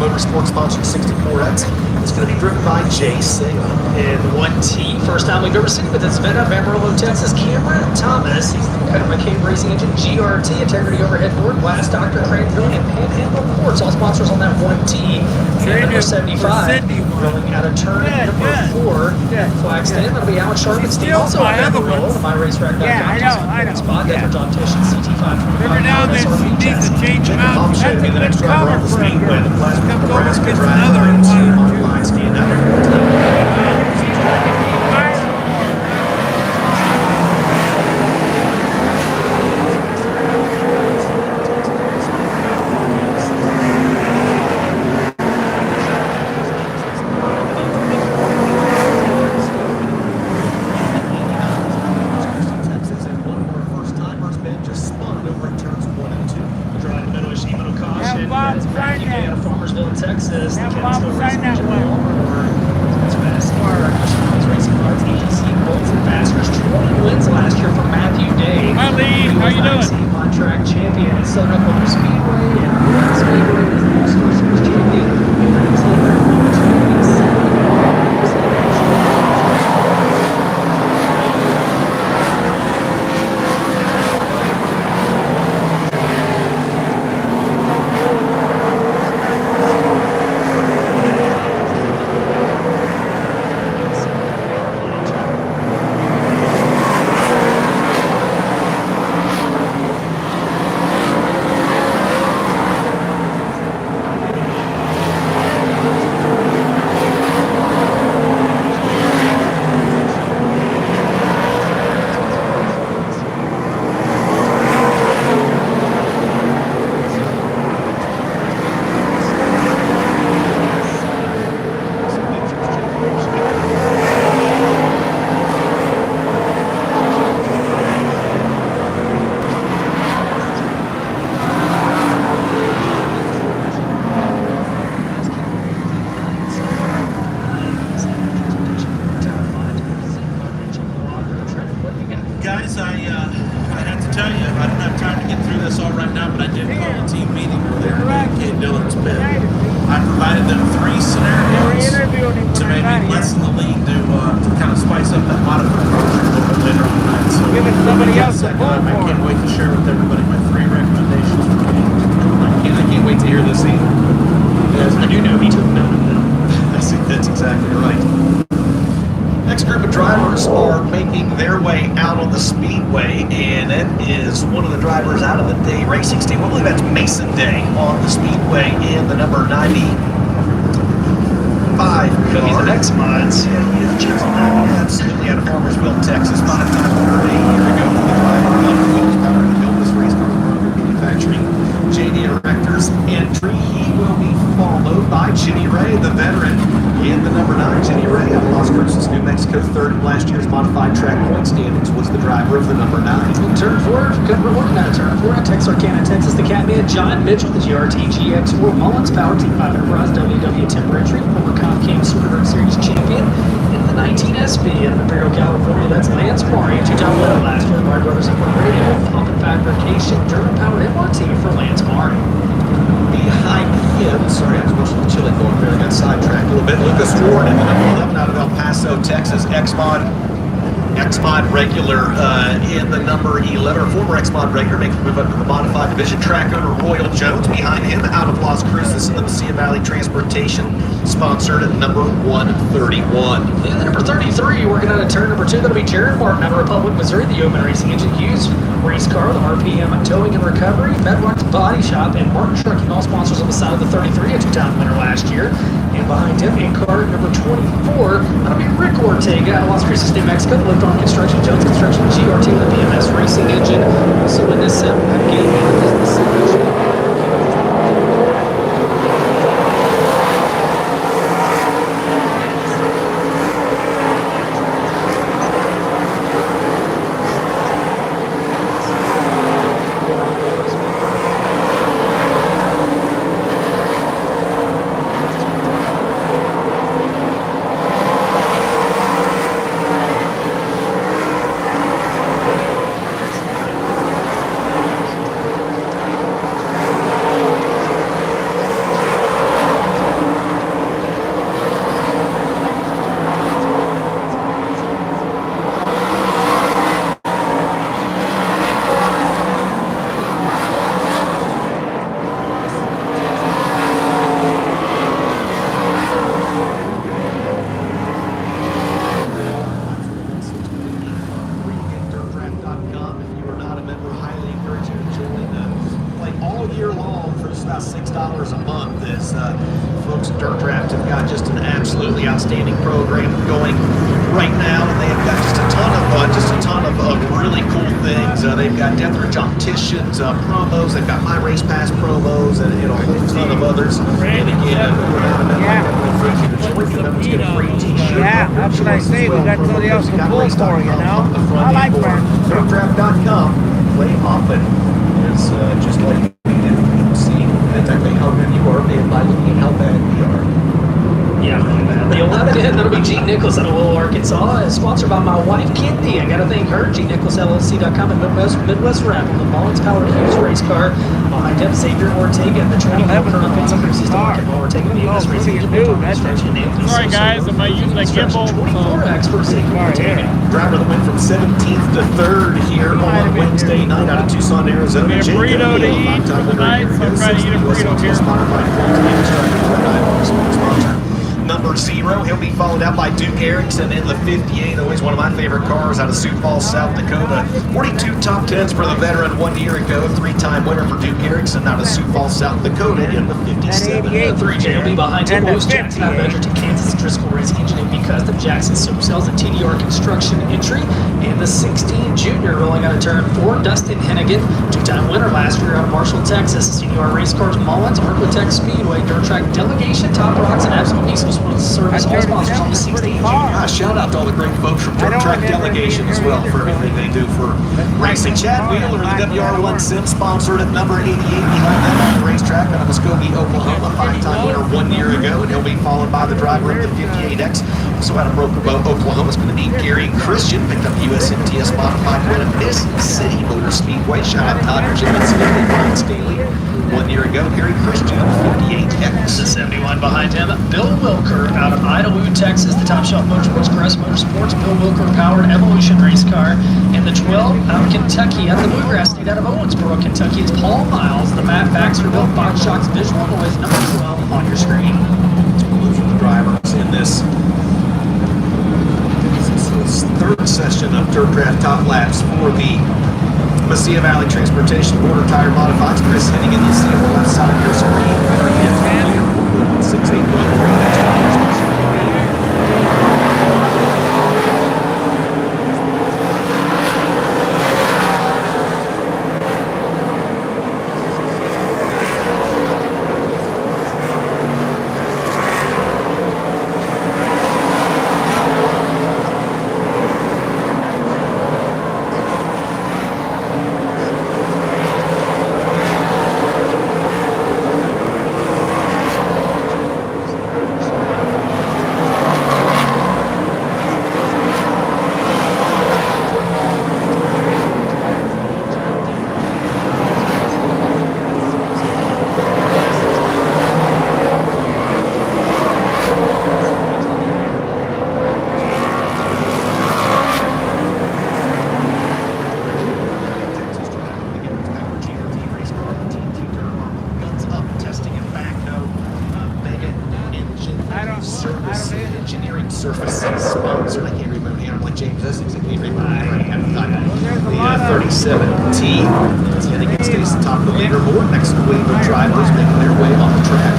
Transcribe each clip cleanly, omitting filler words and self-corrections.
Motorsports sponsored 64X. It's going to be driven by Jay Sale. In 1T, first time we've ever seen him at this event of Amarillo, Texas, Cameron Thomas. He's the guy McCabe Racing Engine, GRT, Integrity Overhead Board, Glass Doctor, Crane Filling, and Panhandle Ports. All sponsors on that 1T. And number 75, rolling out of turn number 4. Flag stand, that'll be Alan Sharp and Steve. Also on Amarillo, the MyRaceRack.com. I know. Spot, Denver John Tishon, CT525. Every now and then she needs to change them out. That's the next driver on the Speedway. The Plasma Nebraska driver another one. online stand out. Texas. Have Bob sign that one. It's fast car. Racing Parts, ATC, Bolts, and Masters. 20 wins last year for Matthew Day. Hi, Lee. How you doing? On-track champion at Southern Oklahoma Speedway and Vado Speedway is the All-Star Series champion. Guys, I have to tell you, I don't have time to get through this all right now, but I did call a team meeting earlier in Dillon's pit. I provided them 3 scenarios to maybe lessen the lead to kind of spice up that modified approach a little bit later on tonight. So giving somebody else a I can't wait to share with everybody my 3 recommendations for game. I can't wait to hear this either. Yes, I do know he took none of them. That's exactly right. Next group of drivers are making their way out on the Speedway, and it is one of the drivers out of the Day Racing team. I believe that's Mason Day on the Speedway in the number 95 But he's an X-Mods. Yeah, he is just absolutely out of Farmersville, Texas. 5-time winner a year ago for the driver of Wheels Power to build this race car Broker Manufacturing. JD Erector's entry. He will be followed by Jenny Ray, the veteran, in the number 9. Jenny Ray out of Las Cruces, New Mexico, third in last year's modified track point standings, was the driver of the number 9. Turn 4, we're looking at turn 4 at Texarkana, Texas. The Catman, John Mitchell, the GRT GX4 Mullins Power Team 5 Enterprise WW Timber Entry, former Comp King Super Series champion. In the 19 SP in Imperial, California, that's Lance Maury, 2-time winner last year. Mark Brothers Incorporated, Pump and Fabrication, German Powered MRT for Lance Maury. Behind him, sorry, I was watching the chili going there. I got sidetracked a little bit. Lucas Ward in the number 11 out of El Paso, Texas. X-Mod regular in the number 11, or former X-Mod regular, making the move up to the modified division. Track owner Royal Jones behind him out of Las Cruces in the Mesilla Valley Transportation, sponsored at number 131. And number 33, working on a turn number 2, that'll be Jared Martin out of Republic, Missouri, the Yeoman Racing Engine Hughes Race Car, the RPM Towing and Recovery, Bedrock's Body Shop, and Martin Trucking, all sponsors on the side of the 33, a 2-time winner last year. And behind him, in car number 24, that'll be Rick Ortega out of Las Cruces, New Mexico, the Lift On Construction, Jones Construction, GRT, the BMS Racing Engine. Also in this game, Folks at Dirt Draft have got just an absolutely outstanding program going right now, and they've got just a ton of really cool things. They've got Death Ridge Opticians promos, they've got My Race Pass promos, and a whole ton of others. And again, Yeah, that's what I say. We got somebody else to pull for, you know? I like that. DirtDraft.com. Play often. It's just like see exactly how good you are by looking at how bad we are. Yeah, really bad. The 11 in, that'll be G. Nichols out of Lowell, Arkansas, is sponsored by my wife, Kennedy. I gotta thank her, GNicholsLLC.com and Midwest Rapid, the Mullins Powered Hughes race car. Behind him, Xavier Ortega, the training partner of Vincent Christie's Ortega being this racing engine built on construction. Sorry, guys, I might use my gimbal. 24X for Xavier Ortega. Driver that went from 17th to 3rd here on Wednesday night out of Tucson, Arizona. Be a burrito to eat tonight, so I'm trying to eat a burrito here. Number 0, he'll be followed out by Duke Erickson in the 58. Always one of my favorite cars out of Sioux Falls, South Dakota. 42 top 10s for the veteran 1 year ago. 3-time winner for Duke Erickson out of Sioux Falls, South Dakota in the 57. 3J will be behind him. Lewis Jackson out of Edgerton, Kansas. Driscoll Racing Engine and because of Jackson Supercells and TDR Construction entry. And the 16 junior rolling out of turn 4, Dustin Hennigan. 2-time winner last year out of Marshall, Texas. CDR Race Cars, Mullins, Tech Speedway, Dirt Track Delegation, Top Rocks, and Absolute Diesel Service. All sponsors on the 16 junior. Shout out to all the great folks from Dirt Track Delegation as well for everything they do for racing. Chad Wheeler, the WR1 Sim sponsored at number 88 behind them on the racetrack out of Muskogee, Oklahoma. 5-time winner 1 year ago, and he'll be followed by the driver of the 58X. Also out of Broken Bow, Oklahoma, is going to be Gary Christian. Picked up USMTS modified win at Mississippi Motor Speedway. Shout out to Hunter Jimmons and Brian Staley. 1 year ago, Gary Christian, 58X. The 71 behind him, Bill Wilker out of Idaho, Texas. The Top Shelf Motorsports, Crest Motorsports, Bill Wilker powered Evolution race car. And the 12 out of Kentucky, at the Bluegrass State out of Owensboro, Kentucky, is Paul Miles. The Matt Baxter built Box Shocks visual noise number 12 on your screen. Those are the drivers in this third session of Dirt Draft Top Laps for the Mesilla Valley Transportation Border Tire Modifieds. Chris Hennigan, you see on the left side of your screen. 681. Surfaces sponsored. I can't remember the name. Like James Essex, I can't remember. I haven't thought the 37T. Hennigan stays at the top of the leaderboard next to wave of drivers making their way on the track.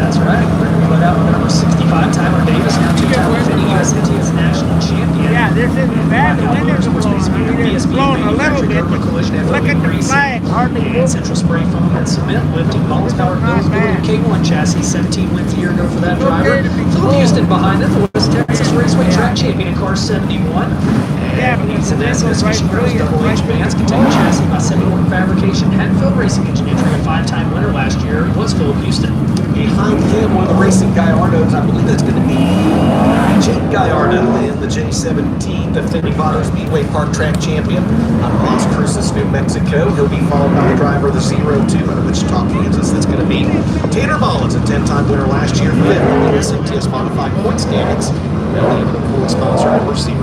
That's right. We're going to put out number 65, Tyler Davis, now 2-time defending USMTS national champion. Yeah, this isn't bad. The wind is blowing. It's blowing a little bit. Look at the flag. Hardly and Central Spray Foam and Cement lifting Mullins Powered Mills building K1 chassis. 17 wins a year ago for that driver. Phil Houston behind it, the West Texas Raceway track champion in car 71. Yeah, And he's in this Mission Rose Double H bands container chassis by 71 Fabrication. Hadfield Racing Engine entry, a 5-time winner last year was Philip Houston. Behind him, one of the racing Gallardos, I believe that's going to be Jake Gallardo in the J17, defending Vado Speedway Park Track champion out of Las Cruces, New Mexico. He'll be followed by the driver of the 02 out of Wichita, Kansas. That's going to be Tanner Mullins, a 10-time winner last year, 5th in the SMTS modified point standings. They'll be the full sponsor number 02.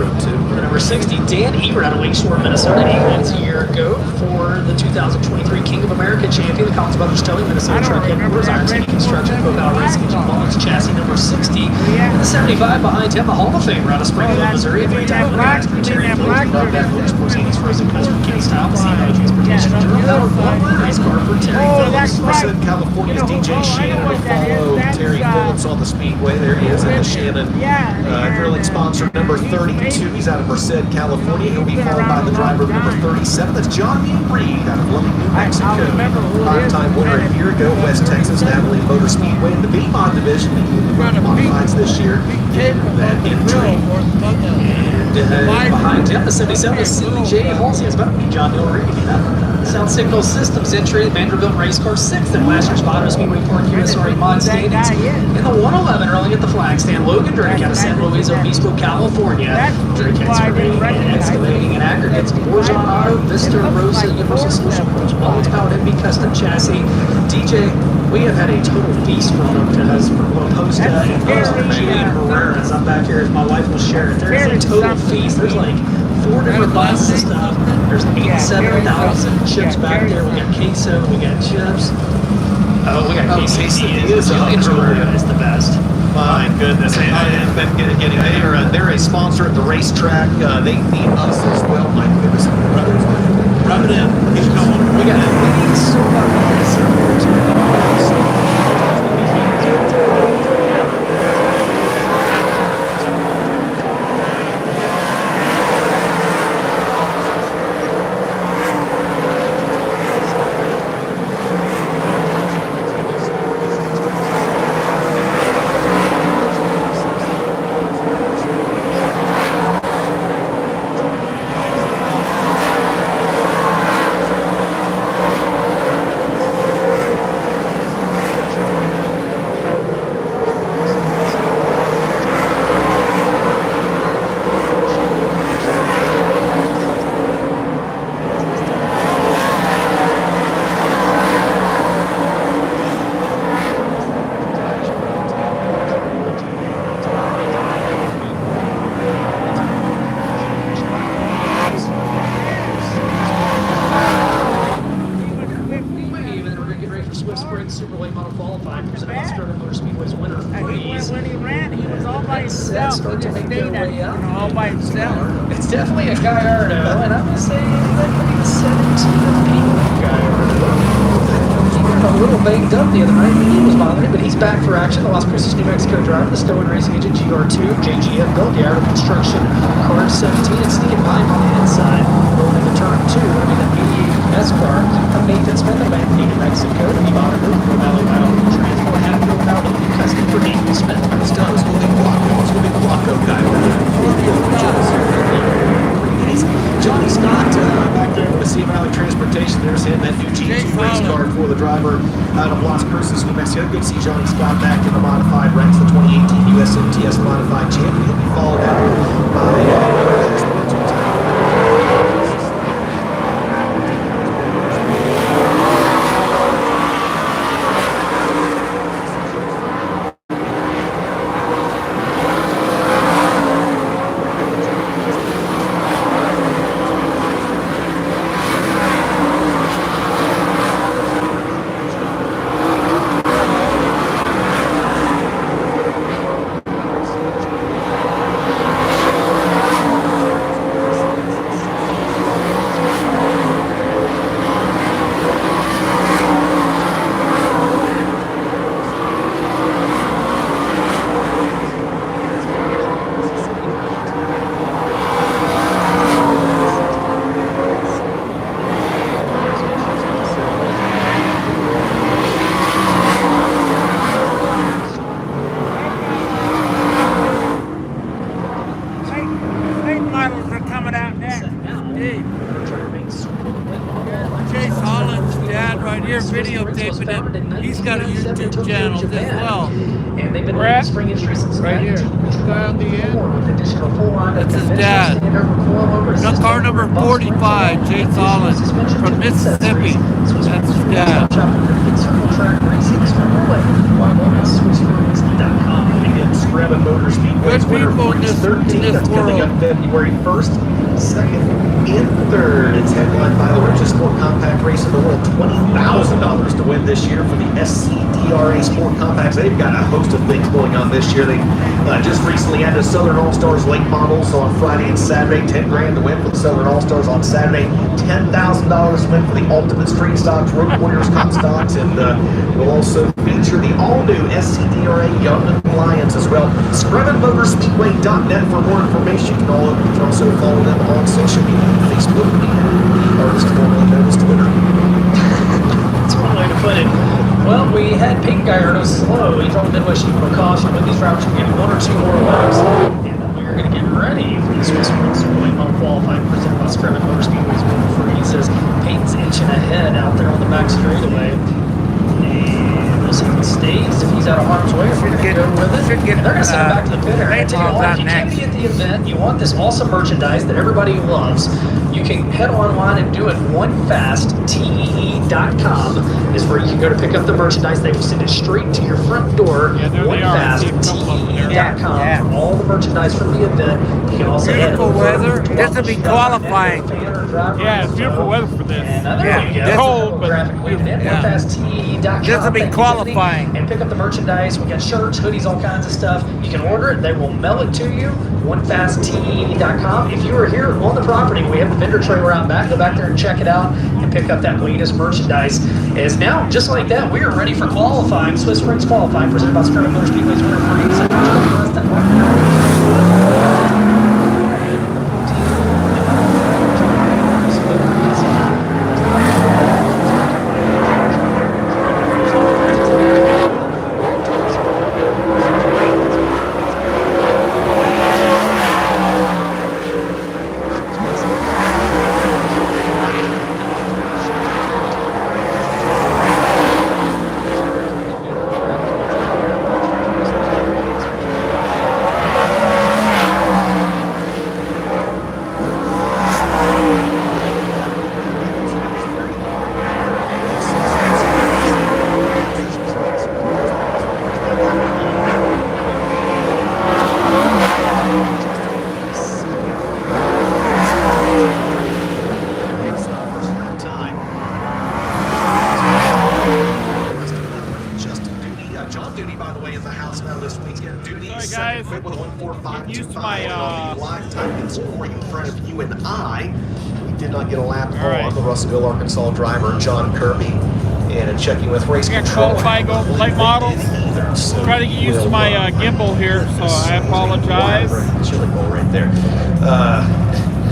Number 60, Dan Ebert out of Wakeshore, Minnesota. 8 wins a year ago for the 2023 King of America champion. The Collins Brothers Towing, Minnesota Truck Headquarters, Iron City Construction, Pro Power Racing Engine, Mullins chassis number 60. And the 75 behind 10, the Hall of Famer out of Springfield, Missouri, three-time winner, Terry Floyd, Beth Motorsports, Andy's Frozen Custom King Style, CMO Transportation, Journal, one race car for Terry Phillips. Merced, California's DJ Shannon will follow Terry Phillips on the Speedway. There he is in the Shannon grilling sponsor number 32. He's out of Merced, California. He'll be followed by the driver number 37. That's Johnny Reed out of Loving, New Mexico. Five-time winner a year ago, West Texas, Natalie Motor Speedway in the B-Mod division. He run modifieds this year in that entry. And behind him, the 77 is CJ Halsey. It's about to be John Hill Reed. Sound Signal Systems entry, Vanderbilt Race Car 6th in last year's Vado Speedway Park USRA Mod standings. In the 111, early at the flag stand, Logan Drake out of San Luis Obispo, California. Drake excavating and excavating and aggregates. Bourgeon Auto, Vista, Rosa, Universal Solution, all its powered MB custom chassis. DJ, we have had a total feast for Posta and Herrera. As I'm back here, as my wife will share it, there is a total feast. There's like 4 different boxes of stuff. There's 87,000 chips back there. We got queso, we got chips. Oh, we got quesadillas. Herrera is the best. My goodness, and they're a sponsor at the racetrack. They need us as well. My goodness, Rub it in. Keep going. We got so much. It's definitely a Gallardo, and I'm going to say that could be the 17th Gallardo. A little banged up the other night, but he was bothering, but he's back for action. The Las Cruces, New Mexico driver, the Stowen Racing Agent GR2, JGF built, the Arrow Construction, car 17, and sneaking by him on the inside. Going into turn 2, I mean, the mediated S car of Nathan Smith of New Mexico, the Vado Group, for Valley Vado Transport, Hatfield, out of custom for Nathan Smith. It's done. It's going to be Guaco guy. Johnny Scott back there with the Sea Valley Transportation. There's him, that new G2 race car for the driver out of Las Cruces, New Mexico. Good to see Johnny Scott back in the modified ranks, the 2018 USMTS modified champion. He'll be followed out by videotaping it. He's got a YouTube channel as well. And they've been running spring industry since right here. Guy on the end. That's his dad. Car number 45, Chase Holland from Mississippi. That's his dad. Screven Motor Speedway's Good winner people in Freeze this- 13. in this That's coming world. up February 1st. Second and third. It's headlined by the richest sport compact race in the world. $20,000 to win this year for the SCDRA Sport Compacts. They've got a host of things going on this year. They just recently added Southern All-Stars late models on Friday and Saturday. 10 grand to win for the Southern All-Stars on Saturday. $10,000 to win for the Ultimate Street Stocks, Road Warriors Cup Stocks, and we'll also feature the all-new SCDRA Young Lions as well. ScrevenMotorspeedway.net for more information. You can also follow them on social media, Facebook, and the artist formerly known as Twitter. That's one way to put it. Well, we had Pink Guy Erno slow. He's on the Midwest Sheep for caution, but these drivers will get one or two more laps. And then we're going to get ready for the Swiss Speedway qualifying presented by Screven Motor Speedway's Will Freeze. Says Peyton's inching ahead out there on the back straightaway. And we'll see if he stays, if he's out of harm's way, if we're going to go with it. Should get, And they're going to send him back to the pit area. paint balls out If you can't next. be at the event, you want this awesome merchandise that everybody loves, you can head online and do it. OneFastTee.com is where you can go to pick up the merchandise. They will send it straight to your front door. Yeah, there they are. I see a couple of them there. OneFastTee.com Yeah. for all the merchandise from the event. You can also head Beautiful over weather. to This will be qualifying. Yeah, it's beautiful weather for this. And there Yeah, you go. this- Cold, but Graphic leaving in. yeah. OneFastTee.com. This will be Thank you, qualifying. Tiffany. And pick up the merchandise. We got shirts, hoodies, all kinds of stuff. You can order it. They will mail it to you. OneFastTee.com. If you are here on the property, we have the vendor trailer out back. Go back there and check it out and pick up that latest merchandise. As now, just like that, we are ready for qualifying. Swiss Springs qualifying, presented by Screven Motor Speedway's winner Freeze. John Duty, by the way, is the house now this weekend. Duty is Sorry, guys. equipped with a 14525. Get used to my, live typing scoring in front of you and I. We did not get a lap All right. on the Russellville, Arkansas driver, John Kirby. And checking with race I got control. qualifying going for late models. Either, so Trying to get used to my gimbal here, so I apologize. Chili bowl right there.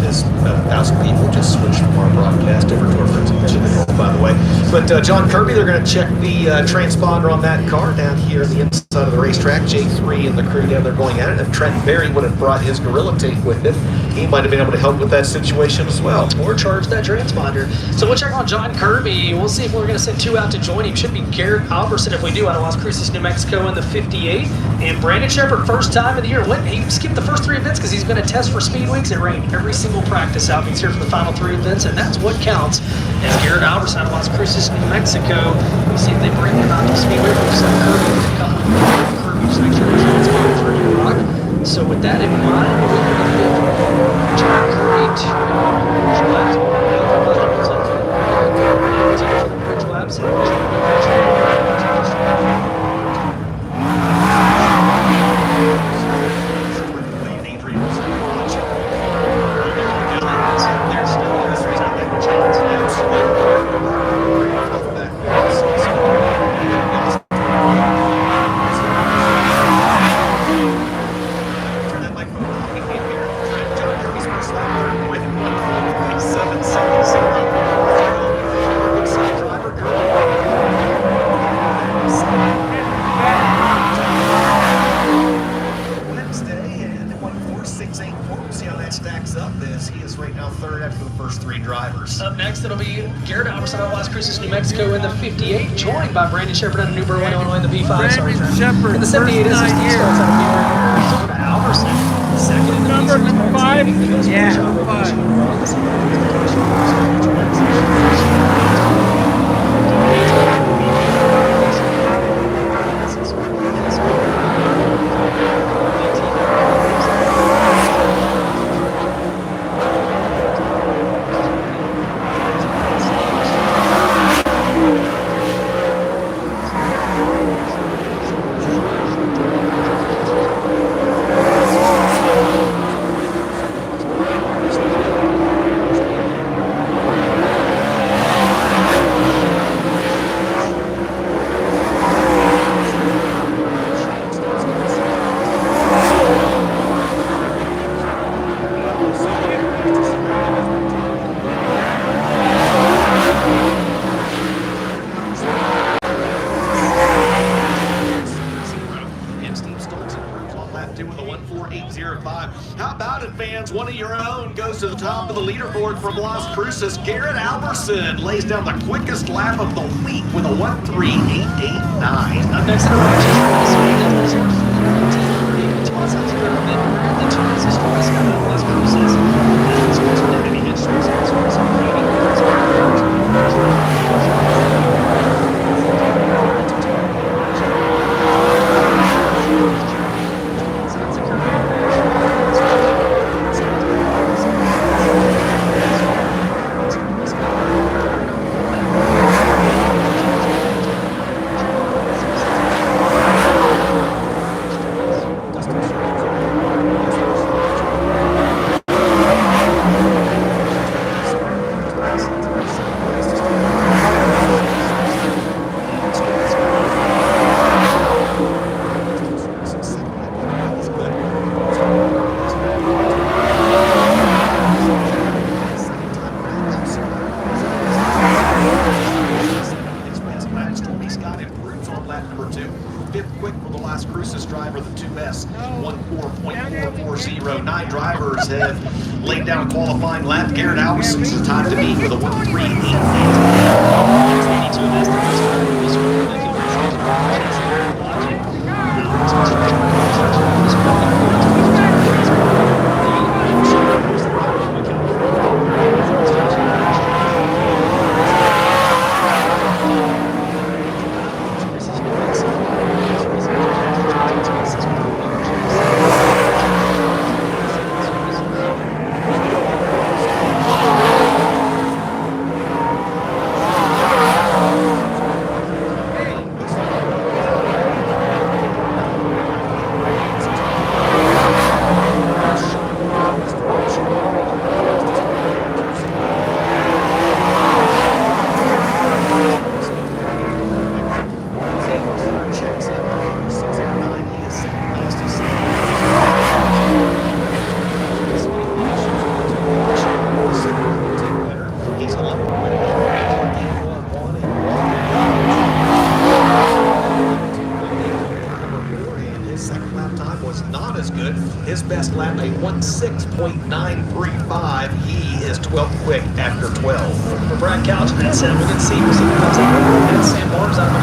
Just about 1,000 people just switched from our broadcast over to our friends at Chili Bowl, by the way. But John Kirby, they're going to check the transponder on that car down here on the inside of the racetrack. J3 and the crew down there going at it. If Trent Berry would have brought his Gorilla Tape with him, he might have been able to help with that situation as well. Or charge that transponder. So we'll check on John Kirby. We'll see if we're going to send two out to join him. Should be Garrett Alberson if we do out of Las Cruces, New Mexico in the 58. And Brandon Shepard, first time of the year. He skipped the first three events because he's going to test for Speed Weeks. It rained every single practice out. He's here for the final three events, and that's what counts. As Garrett Alberson out of Las Cruces, New Mexico. We see if they bring him out to Speedway. We'll send Kirby to come. Kirby, just make sure he's on spot for New Rock. So with that in mind, we're going to give John Kirby to Bridge Labs. Bridge Labs. Up next, it'll be Garrett Alberson out of Las Cruces, New Mexico in the 58, joined by Brandon Shepard out of New Berlin, Illinois in the V5. Brandon Shepard, in the 78 first is time here. starts out of New Arizona. Alberson, second in the Number V6. 5? Yeah, number 5. lap 2 with a 1:48.05. How about it, fans? One of your own goes to the top of the leaderboard from Las Cruces. Garrett Alberson lays down the quickest lap of the week with a 1:38.89. Up next in our matches, South Dakota mid-round, the turns is Las Cruces. Fifth quick for the Las Cruces driver, the 2S, 1:4.440. 9 drivers have laid down a qualifying lap. Garrett Alberson's the time to beat with a 1:6.935. He is 12th quick after 12. For Brad Couch, that said, we're going to see who comes out. And Sam Barnes out of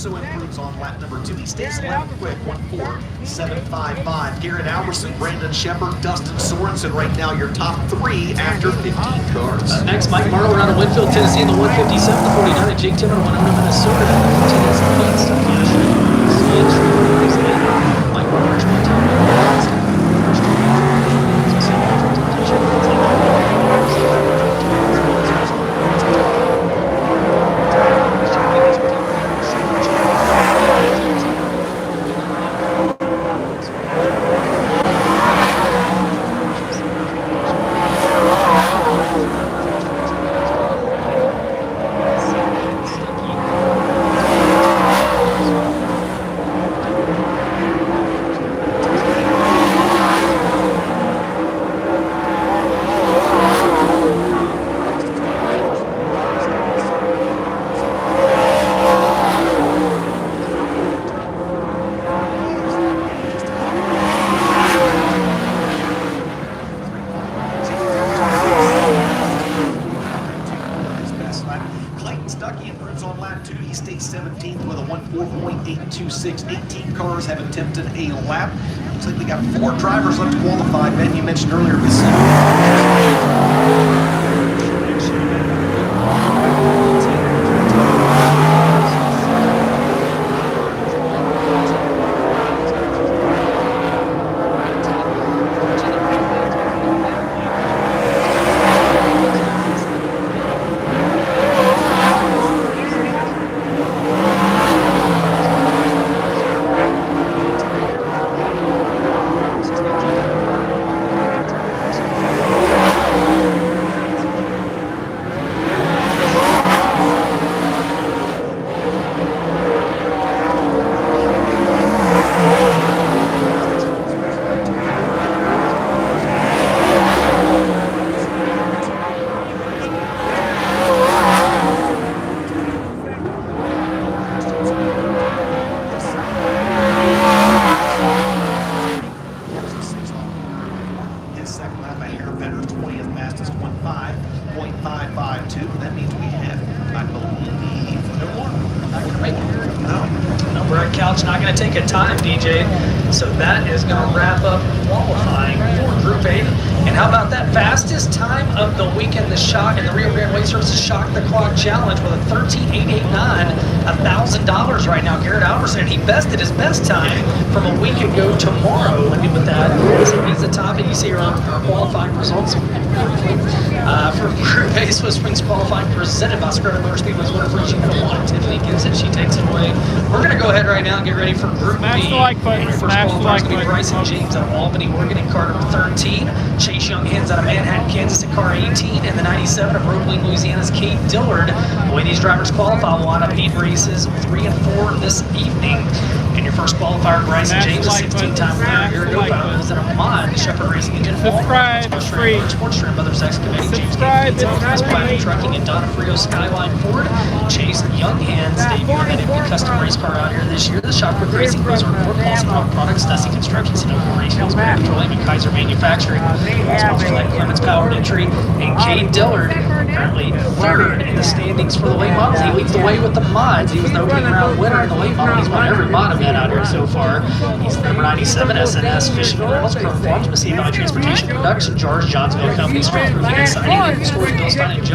also improves on lap number 2. He stays 11th quick, 1:4.755. Garrett Alberson, Brandon Shepard, Dustin Sorensen right now your top 3 after 15 cars. Next, Mike Marlowe out of Winfield, Tennessee in the 1:57.49, and Jake Timmer, Winona, Minnesota. Mike Marlowe, on lap 2. He stays 17th with a 1:4.826. 18 cars have attempted a lap. Looks like we got 4 drivers left to qualify. Ben, you mentioned earlier we see. Second lap, a hair better, 20th fastest, 0.552. That means we have, I believe, no more. Not going to make it. No. No, Brett Couch not going to take a time, DJ. So that is going to wrap up qualifying for Group 8. And how about that? Fastest time of the weekend, the Shock and the Rio Grande Weight Services Shock the Clock Challenge with a 13.889, $1,000 right now. Garrett Alverson, he bested his best time from a week ago tomorrow. I mean, with that, so he's the top. And you see our qualifying results for Group 8 Swiss Springs qualifying presented by Sparrow Motor Speedway's winner for Gina One. Tiffany gives it, she takes it away. We're going to go ahead right now and get ready for Group B. Smash the like button. And your first Smash the qualifier like is going to be button. Bryson James out of Albany, Oregon in car number 13. Chase Young Hens out of Manhattan, Kansas in car 18. And the 97 of Roebling, Louisiana's Kate Dillard. The way these drivers qualify will line up 8 races, 3 and 4 this evening. And your first qualifier, Bryson Smash James, the a like 16-time button. winner. Here Smash to the like go button. was in a mod, Shepherd Racing Engine. Subscribe, it's free. Sports Stream, Brothers Excavating, James Subscribe, Gates, it's Platinum free. Trucking, and Donna Frio Skyline Ford. Chase Young Hands, debuting a new custom race car out here this year. The Shopwood Racing Cruiser, Ford Paulson Rock Products, Dusty Construction, Sonoma Racing, Spirit Petroleum, and Kaiser Manufacturing. Sponsors like Clements Powered Entry and Kate Dillard, currently third in the standings for the late models. He leads the way with the mods. He was the opening round winner in the late model. He's won every mod event out here so far. He's the number 97 SNS Fishing Worlds, Chrome Farms, Messina Valley Transportation Production, George Johnsville Company, Strength Roofing and Siding, Storage Bill Stein, and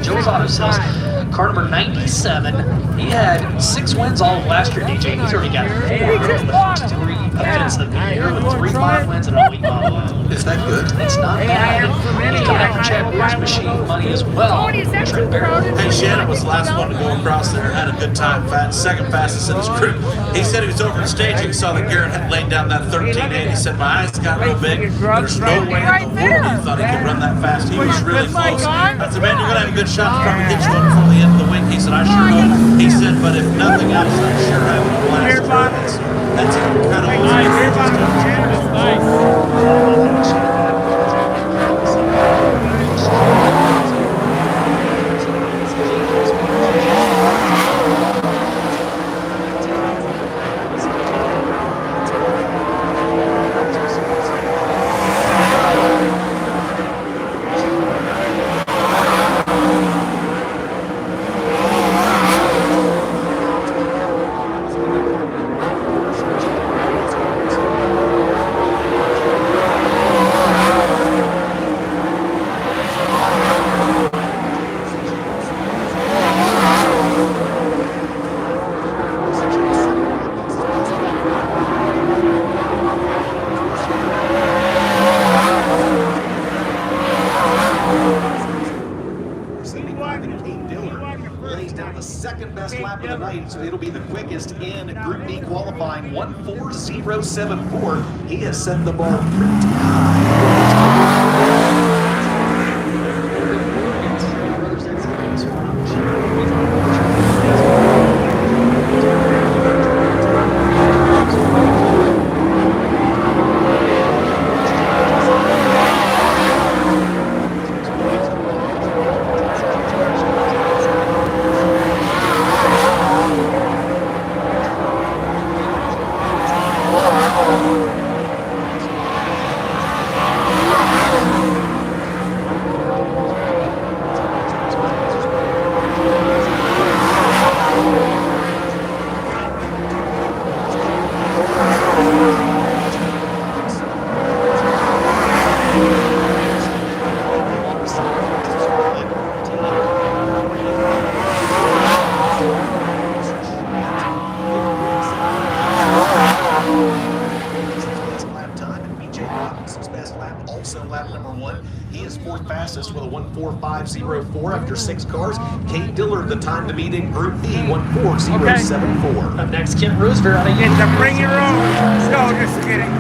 Joe's Auto Sales. Car number 97. He had 6 wins all of last year, DJ. He's already got 4 in the first 3 events of the year with 3 mod wins and a late model. Is that good? It's not bad. He's coming up for Chad Beer's machine money as well. Trent Barrett. Hey, Shannon was the last one to go across there, had a good time, second fastest in his group. He said he was over the staging, saw that Garrett had laid down that 13.8. He said, my eyes got real big. There's no way in the world he thought he could run that fast. He was really close. I said, man, you're going to have a good shot to probably get you one before the end of the week. He said, I sure hope. He said, but if nothing else, I'm sure having a blast. That's incredible. Lays down the second best lap of the night, so it'll be the quickest in Group B qualifying, 1:40.74. He has set the bar pretty high. Robinson's best lap, also lap number 1. He is fourth fastest with a 1:45.04 after 6 cars. Kate Dillard, the time to beat in Group B, 1:40.74. Up next, Kent Roosevelt out of It's a bring your own. No, just kidding.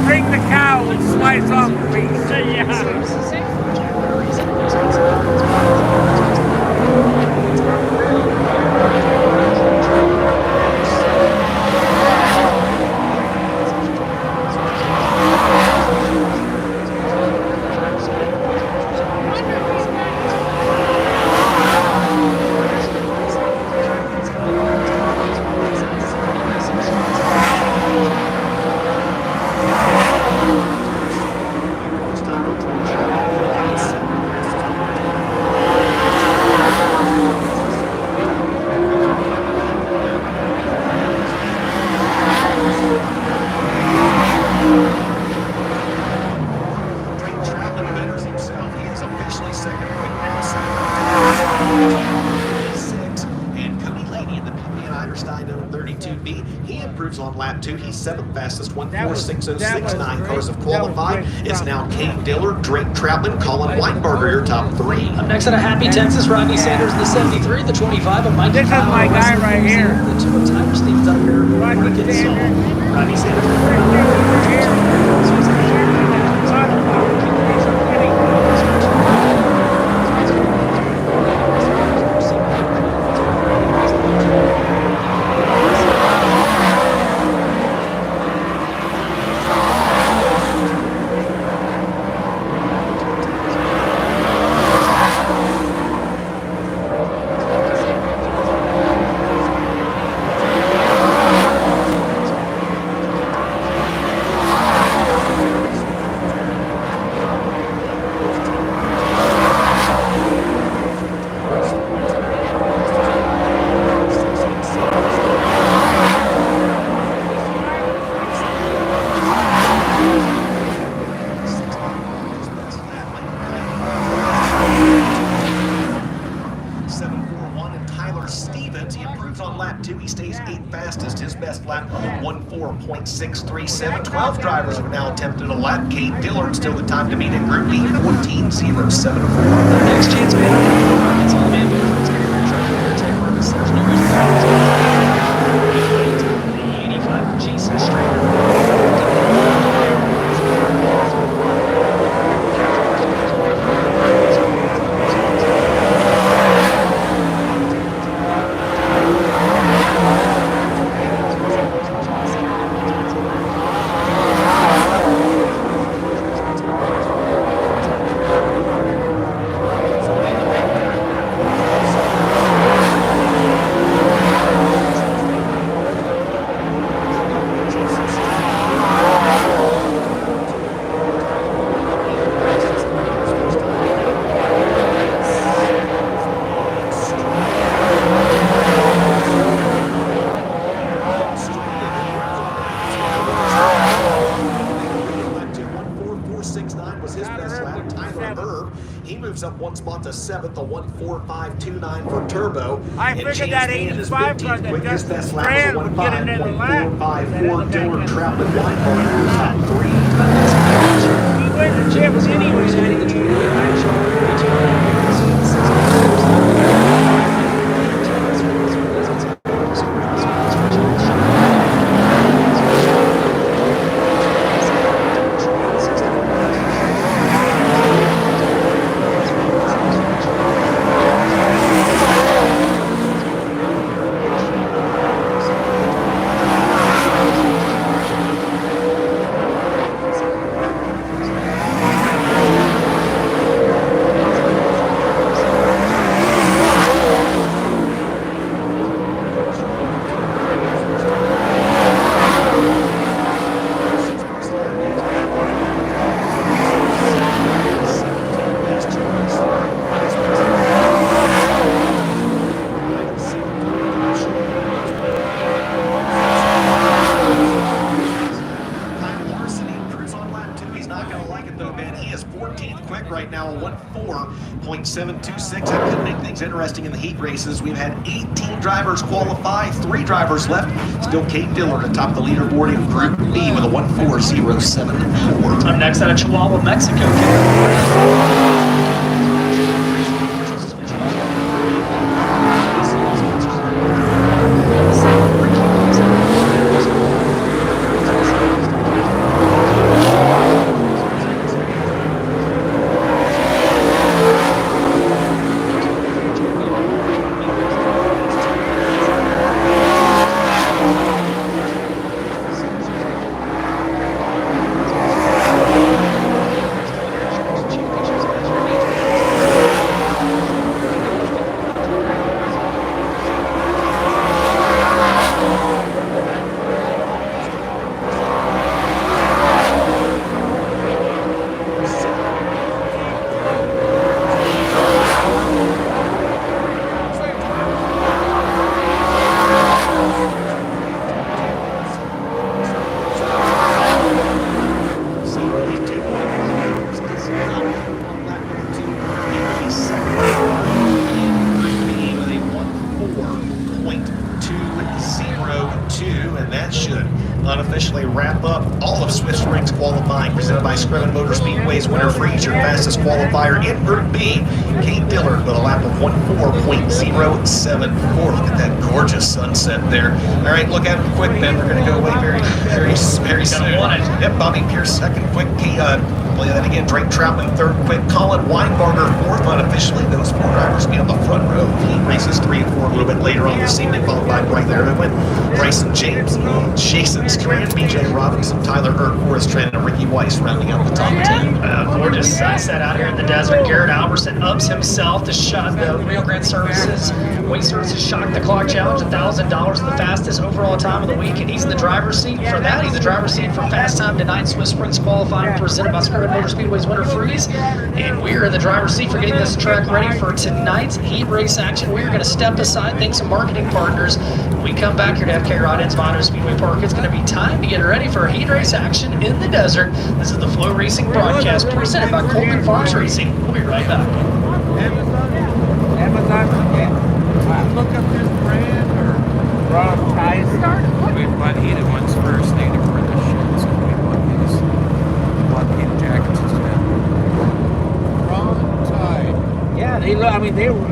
Bring the cow and slice off the piece. On lap 2, he's 7th fastest, 1:46.069 cars have qualified. It's now Kate Dillard, Drake Troutman, Colin Weinberger, your top 3. Up next out of Happy, Texas, Rodney Sanders in the 73, the 25 of Mikey This is Powell, my guy right here. the 2 of Tyler Stevens out here. Rodney Sanders. Rodney Sanders. On lap 2, he stays 8th fastest. His best lap, 1:4.637. 12 drivers have now attempted a lap. Kate Dillard still the time to beat in Group B, 14.074. Next chance, man. It's all man. It's going to be right here. Take Marcus. There's no reason the 85 of Jason Strader. Up one spot to 7th, a 1:45.29 for Turbo. I figured that 85 car that just ran would get into the lap. 1:5.4 Dillard, Troutman, Weinberger, top 3. He wins the chips anyways. now 1:4.726. That could make things interesting in the heat races. We've had 18 drivers qualify, 3 drivers left. Still Kate Dillard atop the leaderboard in Group B with a 1:4074. Up next out of Chihuahua, Mexico. Unofficially wrap up all of Swift Springs qualifying, presented by Vado Speedway's winner Freeze, your fastest qualifier in Group B. Kate Dillard with a lap of 1:4.074. Look at that gorgeous sunset there. All right, look at it quick, Ben. We're going to go away very soon. Yep, Bobby Pierce second, quick. Play that again. Drake Troutman third, quick. Colin Weinbarger fourth. Unofficially, those 4 drivers be on the front row. Heat races 3 and 4 a little bit later on this evening, followed by Brythe Irwin, Bryson James, Jason Strand, BJ Robinson, Tyler Erb, Forrest Trent, and Ricky Weiss rounding out the top 10. Gorgeous sunset out here in the desert. Garrett Alberson ups himself to shot the Rio Grande Services Weight Services Shock the Clock Challenge, $1,000, the fastest overall time of the week, and he's in the driver's seat. For that, he's the driver's seat for Fast Time Tonight Swiss Springs qualifying, presented by Vado Speedway's winner Freeze. And we're in the driver's seat for getting this track ready for tonight's heat race action. We're going to step aside, thanks to marketing partners. When we come back here to FK Rod-Ins Vado Speedway Park, it's going to be time to get ready for heat race action in the desert. This is the Flow Racing broadcast presented by Coleman Farms Racing. We'll be right back. Amazon. Look up this brand or Rob Ties. We bought heated ones first, they never were this shit, so we bought these. Bought heated jackets instead. Rob Ties. Yeah, they look. I mean, they were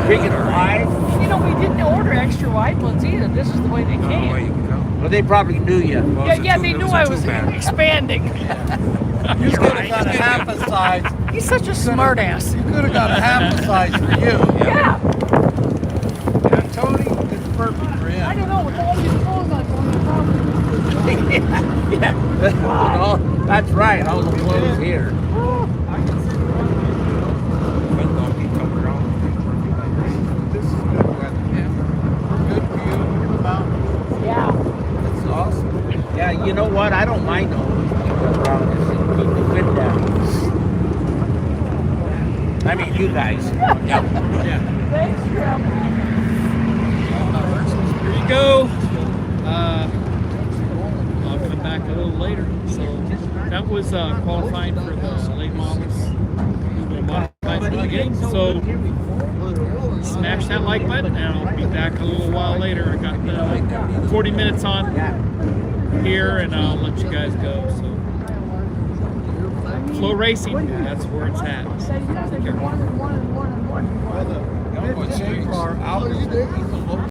big and wide. You know, we didn't order extra wide ones either. This is the way they Oh, well, came. you can go. Well, they probably knew you. Well, Yeah, they knew I was expanding. You could have got a half a size. He's such a smart ass. You could have got a half a size for you. Yeah. And Tony, it's perfect for him. I don't know, with all these clothes on, Yeah. Well, that's right. All the clothes here. This is good weather. Yeah. Good view of the mountains. yeah. It's awesome. Yeah, you know what? I don't mind around this and keep the wind down. I mean, you guys. Yeah. Thanks, Grandma. Here you go. I'll come back a little later. So that was qualifying for the late models. We modified from the beginning. So smash that like button, and I'll be back a little while later. I got 40 minutes on here, and I'll let you guys go. So Flow Racing, that's where it's at. Well, the